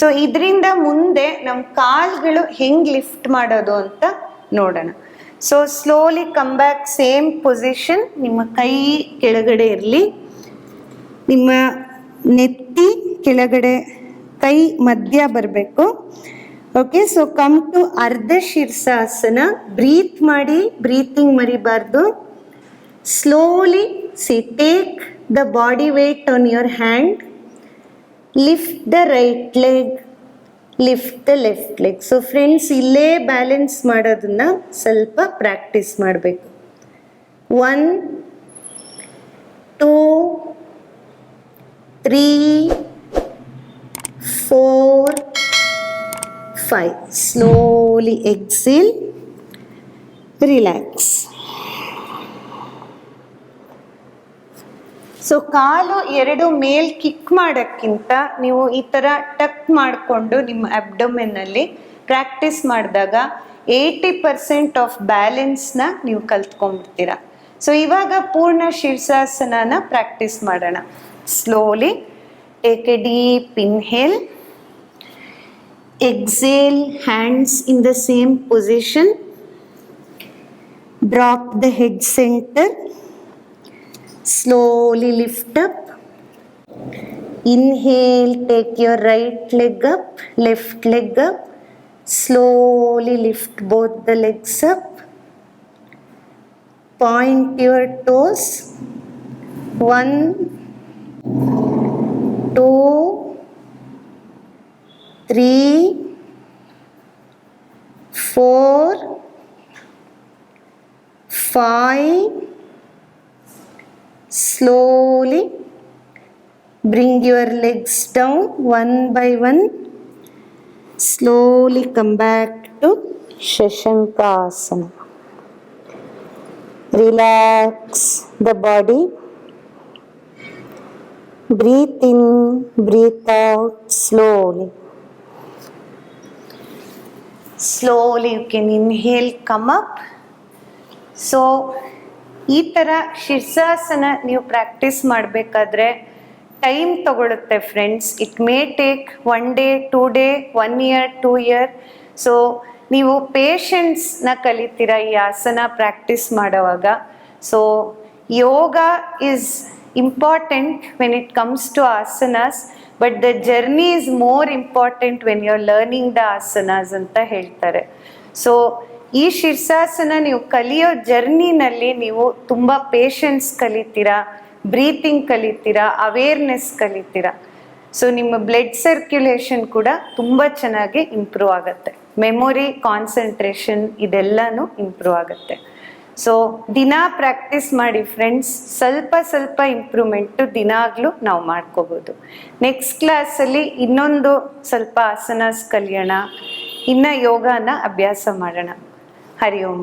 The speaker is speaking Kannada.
ಸೊ ಇದರಿಂದ ಮುಂದೆ ನಮ್ಮ ಕಾಲ್ಗಳು ಹೆಂಗ್ ಲಿಫ್ಟ್ ಮಾಡೋದು ಅಂತ ನೋಡೋಣ. So slowly come back same position. ನಿಮ್ಮ ಕೈ ಕೆಳಗಡೆ ಇರಲಿ, ನಿಮ್ಮ ನೆತ್ತಿ ಕೆಳಗಡೆ, ಕೈ ಮಧ್ಯ ಬರಬೇಕು. Okay, so come to ardha shirshasana. Breathe ಮಾಡಿ, ಬ್ರೀತಿಂಗ್ ಮರಿಬಾರ್ದು. Slowly take the body weight on your hand. Lift the right leg, lift the left leg. So friends, ಇಲ್ಲೇ ಬ್ಯಾಲೆನ್ಸ್ ಮಾಡೋದನ್ನ ಸ್ವಲ್ಪ ಪ್ರಾಕ್ಟೀಸ್ ಮಾಡಬೇಕು. 1 2 3 4 5. Slowly exhale, relax. ಸೊ ಕಾಲು ಎರಡು ಮೇಲ್ ಕಿಕ್ ಮಾಡೋಕ್ಕಿಂತ ನೀವು ಈ ಥರ ಟಕ್ ಮಾಡಿಕೊಂಡು ನಿಮ್ಮ ಅಬ್ಡೊಮೆನಲ್ಲಿ ಪ್ರಾಕ್ಟೀಸ್ ಮಾಡಿದಾಗ 80% ಆಫ್ ಬ್ಯಾಲೆನ್ಸ್ನ ನೀವು ಕಲ್ತ್ಕೊಂಡ್ಬಿಡ್ತೀರ. ಸೊ ಇವಾಗ ಪೂರ್ಣ ಶೀರ್ಷಾಸನನ ಪ್ರಾಕ್ಟೀಸ್ ಮಾಡೋಣ. Slowly take A deep inhale, exhale, hands in the same position. Drop the head center. Slowly lift up. Inhale, take your right leg up, left leg up. Slowly lift both the legs up. Point your toes. 1 2 3 4 5. Slowly bring your legs down one by one. Slowly come back to Shashankasana. Relax the body. Breathe in, breathe out slowly. Slowly you can inhale, come up. So ಈ ಥರ ಶೀರ್ಷಾಸನ ನೀವು ಪ್ರಾಕ್ಟೀಸ್ ಮಾಡಬೇಕಾದ್ರೆ ಟೈಮ್ ತಗೊಳುತ್ತೆ friends. It may take 1 day 2 day 1 year 2 year. So ನೀವು ಪೇಷನ್ಸ್ನ ಕಲಿತೀರ ಈ ಆಸನ ಪ್ರಾಕ್ಟೀಸ್ ಮಾಡೋವಾಗ. So yoga is important when it comes to asanas, but the journey is more important when you are learning the asanas ಅಂತ ಹೇಳ್ತಾರೆ. ಸೊ ಈ ಶೀರ್ಷಾಸನ ನೀವು ಕಲಿಯೋ ಜರ್ನಿನಲ್ಲಿ ನೀವು ತುಂಬ ಪೇಷನ್ಸ್ ಕಲಿತೀರಾ, ಬ್ರೀತಿಂಗ್ ಕಲಿತೀರಾ, ಅವೇರ್ನೆಸ್ ಕಲಿತೀರಾ. ಸೊ ನಿಮ್ಮ ಬ್ಲಡ್ ಸರ್ಕ್ಯುಲೇಷನ್ ಕೂಡ ತುಂಬ ಚೆನ್ನಾಗಿ ಇಂಪ್ರೂವ್ ಆಗುತ್ತೆ. ಮೆಮೊರಿ, ಕಾನ್ಸಂಟ್ರೇಷನ್ ಇದೆಲ್ಲನೂ ಇಂಪ್ರೂವ್ ಆಗುತ್ತೆ. ಸೊ ದಿನ ಪ್ರಾಕ್ಟೀಸ್ ಮಾಡಿ ಫ್ರೆಂಡ್ಸ್. ಸ್ವಲ್ಪ ಸ್ವಲ್ಪ ಇಂಪ್ರೂವ್ಮೆಂಟು ದಿನಾಗಲೂ ನಾವು ಮಾಡ್ಕೋಬೋದು. ನೆಕ್ಸ್ಟ್ ಕ್ಲಾಸಲ್ಲಿ ಇನ್ನೊಂದು ಸ್ವಲ್ಪ ಆಸನಾಸ್ ಕಲಿಯೋಣ, ಇನ್ನು ಯೋಗನ ಅಭ್ಯಾಸ ಮಾಡೋಣ. ಹರಿ ಓಂ.